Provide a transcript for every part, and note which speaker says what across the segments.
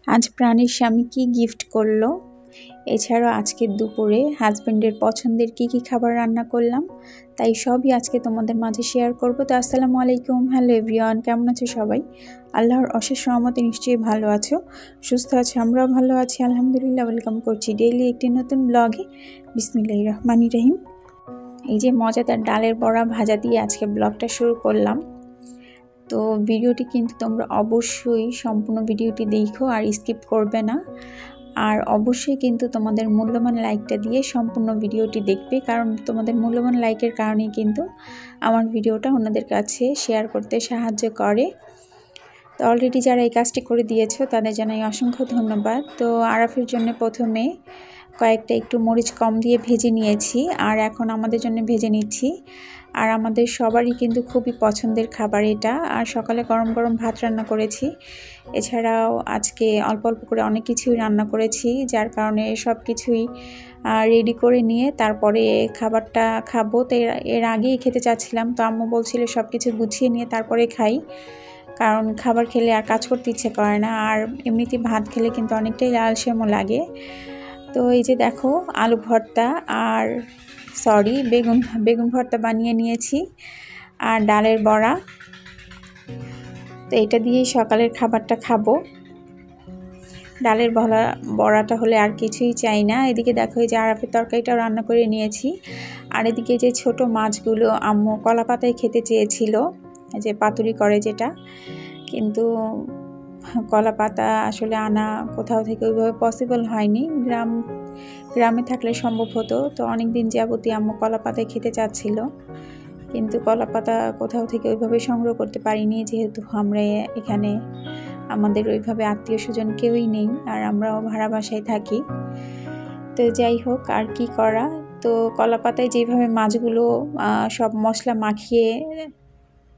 Speaker 1: আজ প্রাণীর স্বামী কি গিফট করলো, এছাড়াও আজকের দুপুরে হাজব্যান্ডের পছন্দের কি খাবার রান্না করলাম, তাই সবই আজকে তোমাদের মাঝে শেয়ার করব। তো আসসালামু আলাইকুম, হ্যালো এভরিওয়ান, কেমন আছো সবাই? আল্লাহর অশেষ রহমতে নিশ্চয়ই ভালো আছো, সুস্থ আছো, আমরাও ভালো আছি আলহামদুলিল্লাহ। ওয়েলকাম করছি ডেইলি একটি নতুন ব্লগে। বিসমিল্লাহির রহমানির রহিম। এই যে মজাদার ডালের বড়া ভাজা দিয়ে আজকে ব্লগটা শুরু করলাম। তো ভিডিওটি কিন্তু তোমরা অবশ্যই সম্পূর্ণ ভিডিওটি দেখো আর স্কিপ করবে না, আর অবশ্যই কিন্তু তোমাদের মূল্যবান লাইকটা দিয়ে সম্পূর্ণ ভিডিওটি দেখবে, কারণ তোমাদের মূল্যবান লাইকের কারণেই কিন্তু আমার ভিডিওটা অন্যদের কাছে শেয়ার করতে সাহায্য করে। তো অলরেডি যারা এই কাজটি করে দিয়েছো তাদের জানাই অসংখ্য ধন্যবাদ। তো আরাফের জন্য প্রথমে কয়েকটা একটু মরিচ কম দিয়ে ভেজে নিয়েছি, আর এখন আমাদের জন্য ভেজে নিচ্ছি। আর আমাদের সবারই কিন্তু খুবই পছন্দের খাবার এটা। আর সকালে গরম গরম ভাত রান্না করেছি, এছাড়াও আজকে অল্প অল্প করে অনেক কিছুই রান্না করেছি, যার কারণে সব কিছুই রেডি করে নিয়ে তারপরে খাবারটা খাবো। তো এর আগেই খেতে চাচ্ছিলাম, তো আম্মু বলছিল সব কিছু গুছিয়ে নিয়ে তারপরে খাই, কারণ খাবার খেলে আর কাজ করতে ইচ্ছে করে না, আর এমনিতে ভাত খেলে কিন্তু অনেকটাই আলসেমো লাগে। তো এই যে দেখো আলু ভর্তা আর বেগুন ভর্তা বানিয়ে নিয়েছি, আর ডালের বড়া। তো এটা দিয়েই সকালের খাবারটা খাবো। ডালের বড়াটা হলে আর কিছুই চাই না। এদিকে দেখো এই যে আরাফের তরকারিটাও রান্না করে নিয়েছি, আর এদিকে যে ছোট মাছগুলো আম্মু কলা পাতায় খেতে চেয়েছিল, যে পাতুরি করে যেটা, কিন্তু কলা পাতা আসলে আনা কোথাও থেকে ওইভাবে পসিবল হয়নি। গ্রামে থাকলে সম্ভব হতো। তো অনেক দিন যাবতীয় আম্মু কলা পাতায় খেতে চাচ্ছিল, কিন্তু কলা পাতা কোথাও থেকে ওইভাবে সংগ্রহ করতে পারিনি, যেহেতু আমরা এখানে আমাদের ওইভাবে আত্মীয় স্বজন কেউই নেই, আর আমরাও ভাড়া বাসায় থাকি। তো যাই হোক, আর কি করা। তো কলা পাতায় যেভাবে মাছগুলো সব মশলা মাখিয়ে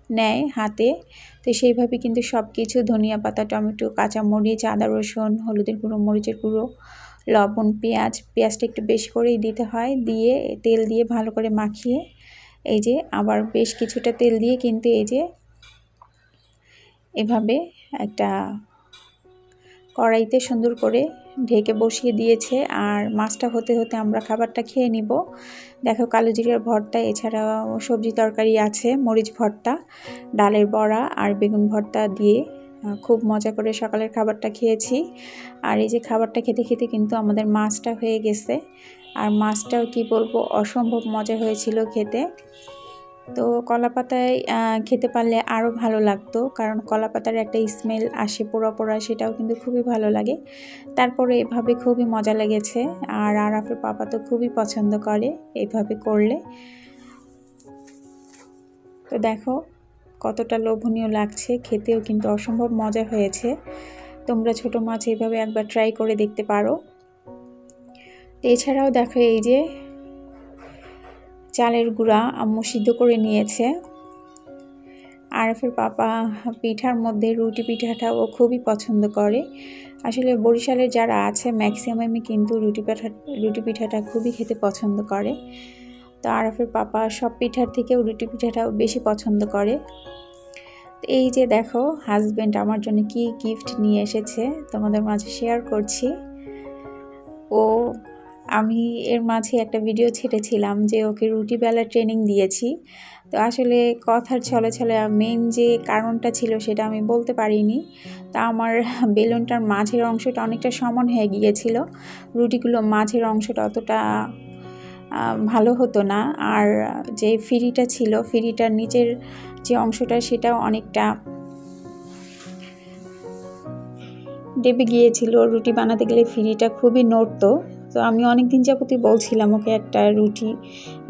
Speaker 1: নেয় হাতে, তো সেইভাবে কিন্তু সব কিছু ধনিয়া পাতা, টমেটো, কাঁচামরিচ, আদা রসুন, হলুদের গুঁড়ো, মরিচের গুঁড়ো, লবণ, পেঁয়াজটা একটু বেশি করেই দিতে হয়, দিয়ে তেল দিয়ে ভালো করে মাখিয়ে এই যে আবার বেশ কিছুটা তেল দিয়ে কিন্তু এই যে এভাবে একটা কড়াইতে সুন্দর করে ঢেকে বসিয়ে দিয়েছে। আর মাছটা হতে হতে আমরা খাবারটা খেয়ে নিব। দেখো কালো জিরার ভর্তা, এছাড়াও সবজি তরকারি আছে, মরিচ ভর্তা, ডালের বড়া আর বেগুন ভর্তা দিয়ে খুব মজা করে সকালের খাবারটা খেয়েছি। আর এই যে খাবারটা খেতে খেতে কিন্তু আমাদের মাছটা হয়ে গেছে, আর মাছটাও কি বলবো অসম্ভব মজা হয়েছিল খেতে। তো কলা পাতায় খেতে পারলে আরও ভালো লাগতো, কারণ কলা পাতার একটা স্মেল আসে পোড়া পোড়া, সেটাও কিন্তু খুবই ভালো লাগে। তারপরে এভাবে খুবই মজা লেগেছে, আর আরাফের পাপা তো খুবই পছন্দ করে এইভাবে করলে। তো দেখো কতটা লোভনীয় লাগছে, খেতেও কিন্তু অসম্ভব মজা হয়েছে। তোমরা ছোট মাছ এইভাবে একবার ট্রাই করে দেখতে পারো। এছাড়াও দেখো এই যে চালের গুঁড়া আম্মু সিদ্ধ করে নিয়েছে। আরাফের পাপা পিঠার মধ্যে রুটি পিঠাটাও খুবই পছন্দ করে। আসলে বরিশালের যারা আছে ম্যাক্সিমামই কিন্তু রুটি পিঠাটা খুবই খেতে পছন্দ করে। তো আরাফের পাপা সব পিঠার থেকেও রুটি পিঠাটাও বেশি পছন্দ করে। এই যে দেখো হাজব্যান্ড আমার জন্য কি গিফট নিয়ে এসেছে তোমাদের মাঝে শেয়ার করছি। আমি এর মাঝে একটা ভিডিও ছেড়েছিলাম যে ওকে রুটি বেলার ট্রেনিং দিয়েছি। তো আসলে কথার ছলে ছলে মেন যে কারণটা ছিল সেটা আমি বলতে পারিনি। তা আমার বেলুনটার মাঝের অংশটা অনেকটা সমান হয়ে গিয়েছিল, রুটিগুলো মাঝের অংশটা অতটা ভালো হতো না, আর যে ফিরিটা ছিল ফিরিটার নিচের যে অংশটা সেটাও অনেকটা ডেবে গিয়েছিল। রুটি বানাতে গেলে ফিরিটা খুবই নড়তো। তো আমি অনেক দিন যাবতই বলছিলাম ওকে একটা রুটি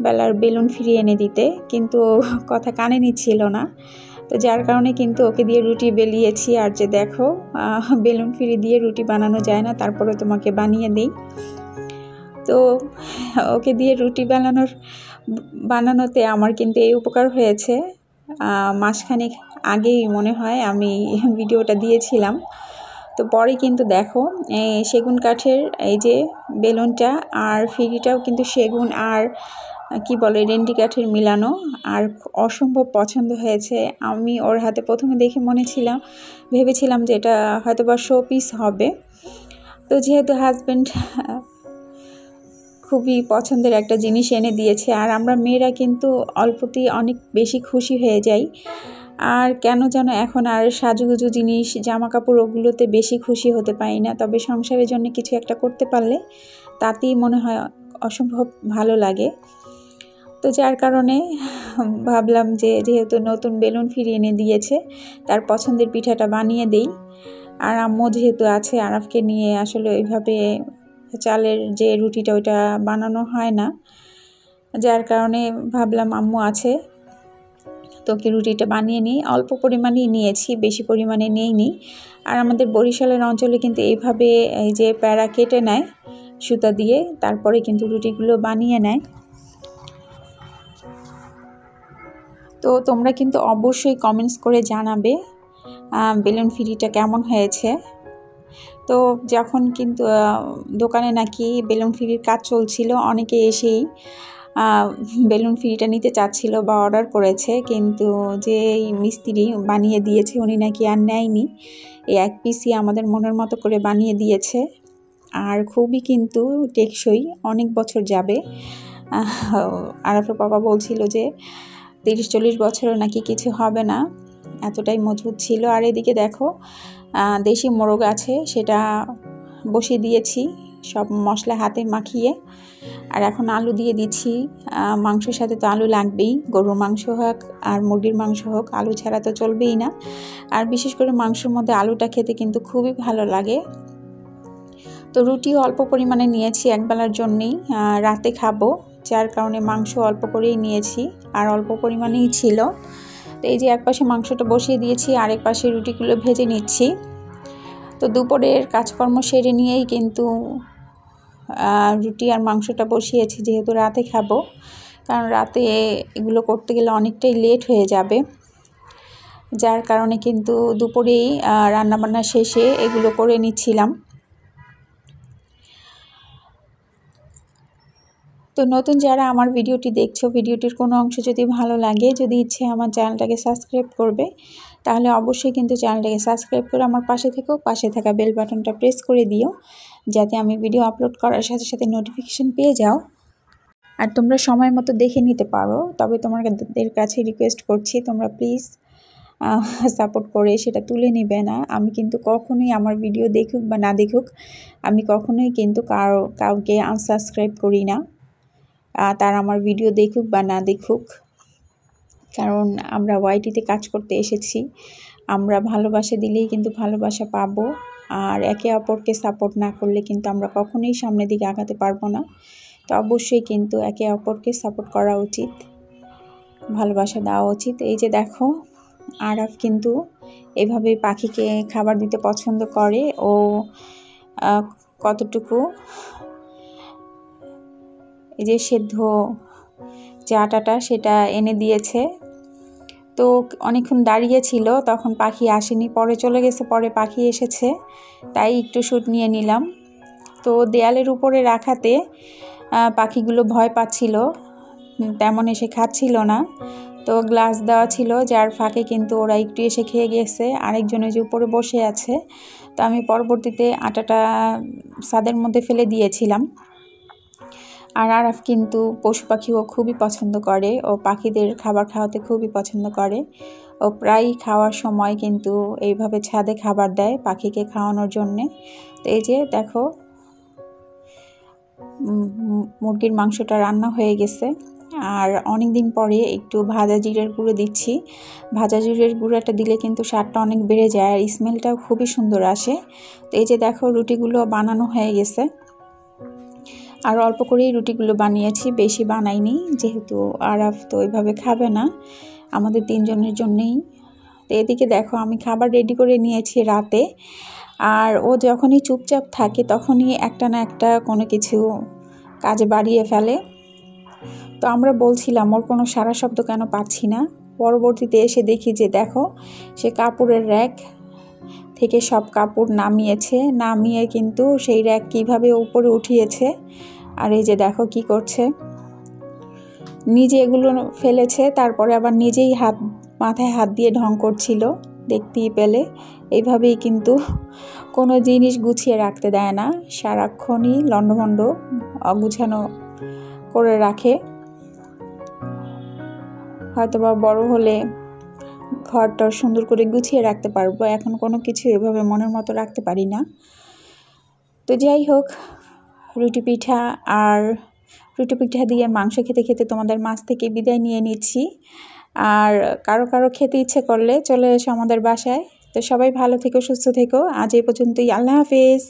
Speaker 1: বেলার বেলুন ফিরিয়ে এনে দিতে, কিন্তু কথা কানে নিচ্ছিল না। তো যার কারণে কিন্তু ওকে দিয়ে রুটি বেলিয়েছি। আর যে দেখো বেলুন ফিরি দিয়ে রুটি বানানো যায় না, তারপরে তোমাকে বানিয়ে দিই। তো ওকে দিয়ে রুটি বানানোতে আমার কিন্তু এই উপকার হয়েছে। মাসখানেক আগেই মনে হয় আমি ভিডিওটা দিয়েছিলাম। তো পরে কিন্তু দেখো সেগুন কাঠের এই যে বেলুনটা আর ফিরিটাও কিন্তু সেগুন আর কি বলে রেন্ডি কাঠের মিলানো, আর অসম্ভব পছন্দ হয়েছে। আমি ওর হাতে প্রথমে দেখে ভেবেছিলাম যে এটা হয়তো বা শো পিস হবে। তো যেহেতু হাজব্যান্ড খুবই পছন্দের একটা জিনিস এনে দিয়েছে, আর আমরা মেয়েরা কিন্তু অল্পতেই অনেক বেশি খুশি হয়ে যাই। আর কেন যেন এখন আর সাজুগুজু জিনিস, জামা কাপড় ওগুলোতে বেশি খুশি হতে পারি না। তবে সংসারের জন্য কিছু একটা করতে পারলে তাতেই মনে হয় অসম্ভব ভালো লাগে। তো যার কারণে ভাবলাম যে যেহেতু নতুন বেলুন ফিরিয়ে এনে দিয়েছে, তার পছন্দের পিঠাটা বানিয়ে দেই। আর আম্মু যেহেতু আছে, আরাফকে নিয়ে আসলে ওইভাবে চালের যে রুটিটা ওইটা বানানো হয় না, যার কারণে ভাবলাম আম্মু আছে তোকে রুটিটা বানিয়ে নিই। অল্প পরিমাণেই নিয়েছি, বেশি পরিমাণে নেইনি। আর আমাদের বরিশালের অঞ্চলে কিন্তু এইভাবে এই যে প্যারা কেটে নেয় সুতা দিয়ে, তারপরে কিন্তু রুটিগুলো বানিয়ে নেয়। তো তোমরা কিন্তু অবশ্যই কমেন্টস করে জানাবে বেলুন ফিরিটা কেমন হয়েছে। তো যখন কিন্তু দোকানে নাকি বেলুন ফিরির কাজ চলছিল, অনেকে এসেই বেলুন ফিরিটা নিতে চাচ্ছিল বা অর্ডার করেছে, কিন্তু যে মিস্ত্রি বানিয়ে দিয়েছে উনি নাকি আর নেয়নি। এই এক পিসই আমাদের মনের মতো করে বানিয়ে দিয়েছে, আর খুবই কিন্তু টেকসই, অনেক বছর যাবে। আরাফের বাবা বলছিল যে 30-40 বছরও নাকি কিছু হবে না, এতটাই মজবুত ছিল। আর এদিকে দেখো দেশি মোরগ আছে, সেটা বসিয়ে দিয়েছি সব মশলা হাতে মাখিয়ে। আর এখন আলু দিয়ে দিচ্ছি, মাংসের সাথে তো আলু লাগবেই, গরুর মাংস হোক আর মুরগির মাংস হোক, আলু ছাড়া তো চলবেই না। আর বিশেষ করে মাংসের মধ্যে আলুটা খেতে কিন্তু খুবই ভালো লাগে। তো রুটিও অল্প পরিমাণে নিয়েছি একবেলার জন্যেই, রাতে খাবো, যার কারণে মাংস অল্প করেই নিয়েছি আর অল্প পরিমাণেই ছিল। তো এই যে এক পাশে মাংসটা বসিয়ে দিয়েছি, আরেক পাশে রুটিগুলো ভেজে নিচ্ছি। তো দুপুরের কাজকর্ম সেরে নিয়েই কিন্তু রুটি আর মাংসটা বসিয়েছি, যেহেতু রাতে খাবো, কারণ রাতে এগুলো করতে গেলে অনেকটাই লেট হয়ে যাবে। যার কারণে কিন্তু দুপুরেই রান্নাবান্না শেষে এগুলো করে নিচ্ছিলাম। তো নতুন যারা আমার ভিডিওটি দেখছো, ভিডিওটির কোনো অংশ যদি ভালো লাগে, যদি ইচ্ছে আমার চ্যানেলটাকে সাবস্ক্রাইব করবে, তাহলে অবশ্যই কিন্তু চ্যানেলটাকে সাবস্ক্রাইব করে আমার পাশে থেকেও, পাশে থাকা বেল বাটনটা প্রেস করে দিও, যাতে আমি ভিডিও আপলোড করার সাথে সাথে নোটিফিকেশন পেয়ে যাও আর তোমরা সময় মতো দেখে নিতে পারো। তবে তোমাদের কাছে রিকোয়েস্ট করছি, তোমরা প্লিজ সাপোর্ট করে সেটা তুলে নেবে না। আমি কিন্তু কখনোই আমার ভিডিও দেখুক বা না দেখুক, আমি কখনোই কিন্তু কাউকে আনসাবস্ক্রাইব করি না, তার আমার ভিডিও দেখুক বা না দেখুক। কারণ আমরা ওয়াইটিতে কাজ করতে এসেছি, আমরা ভালোবাসা দিলেই কিন্তু ভালোবাসা পাবো। আর একে অপরকে সাপোর্ট না করলে কিন্তু আমরা কখনোই সামনের দিকে আগাতে পারবো না। তো অবশ্যই কিন্তু একে অপরকে সাপোর্ট করা উচিত, ভালোবাসা দেওয়া উচিত। এই যে দেখো আরাফ কিন্তু এভাবে পাখিকে খাবার দিতে পছন্দ করে। ও কতটুকু এই যে সেদ্ধ যে আটাটা সেটা এনে দিয়েছে। তো অনেকক্ষণ দাঁড়িয়েছিল, তখন পাখি আসেনি, পরে চলে গেছে, পরে পাখি এসেছে, তাই একটু শ্যুট নিয়ে নিলাম। তো দেয়ালের উপরে রাখাতে পাখিগুলো ভয় পাচ্ছিল, তেমন এসে খাচ্ছিল না। তো গ্লাস দেওয়া ছিল, যার ফাঁকে কিন্তু ওরা একটু এসে খেয়ে গেছে। আরেকজন যে উপরে বসে আছে, তো আমি পরবর্তীতে আটাটা ছাদের মধ্যে ফেলে দিয়েছিলাম। আর আরাফ কিন্তু পশু পাখিও খুবই পছন্দ করে, ও পাখিদের খাবার খাওয়াতে খুবই পছন্দ করে। ও প্রায় খাওয়ার সময় কিন্তু এইভাবে ছাদে খাবার দেয় পাখিকে খাওয়ানোর জন্যে। তো এই যে দেখো মুরগির মাংসটা রান্না হয়ে গেছে। আর অনেক দিন পরে একটু ভাজা জিরের গুঁড়ো দিচ্ছি। ভাজা জিরের গুঁড়োটা দিলে কিন্তু স্বাদটা অনেক বেড়ে যায় আর স্মেলটাও খুবই সুন্দর আসে। তো এই যে দেখো রুটিগুলো বানানো হয়ে গেছে, আর অল্প করেই রুটিগুলো বানিয়েছি, বেশি বানাইনি, যেহেতু আরাফ তো ওইভাবে খাবে না, আমাদের 3 জনের জন্যেই। তো এদিকে দেখো আমি খাবার রেডি করে নিয়েছি রাতে। আর ও যখনই চুপচাপ থাকে তখনই একটা না একটা কোনো কিছু কাজে বাড়িয়ে ফেলে। তো আমরা বলছিলাম ওর কোনো সারা শব্দ কেন পাচ্ছি না। পরবর্তীতে এসে দেখি যে দেখো সে কাপড়ের র্যাক থেকে সব কাপড় নামিয়ে কিন্তু সেই র্যাক কীভাবে উপরে উঠিয়েছে। আর এই যে দেখো কি করছে। নিজে এগুলো ফেলেছে, তারপরে আবার নিজেই মাথায় হাত দিয়ে ঢং করছিল, দেখতেই পেলে। এইভাবেই কিন্তু কোনো জিনিস গুছিয়ে রাখতে দেয় না, সারাক্ষণই লণ্ডভণ্ড অগুছানো করে রাখে। হয়তোবা বড় হলে ঘরটা সুন্দর করে গুছিয়ে রাখতে পারবো, এখন কোনো কিছু এভাবে মনের মতো রাখতে পারি না। তো যাই হোক, রুটি পিঠা দিয়ে মাংস খেতে খেতে তোমাদের মাঝ থেকে বিদায় নিয়ে নিচ্ছি। আর কারো খেতে ইচ্ছে করলে চলে এসো আমাদের বাসায়। তো সবাই ভালো থেকো, সুস্থ থেকো। আজ এই পর্যন্তই। আল্লাহ হাফেজ।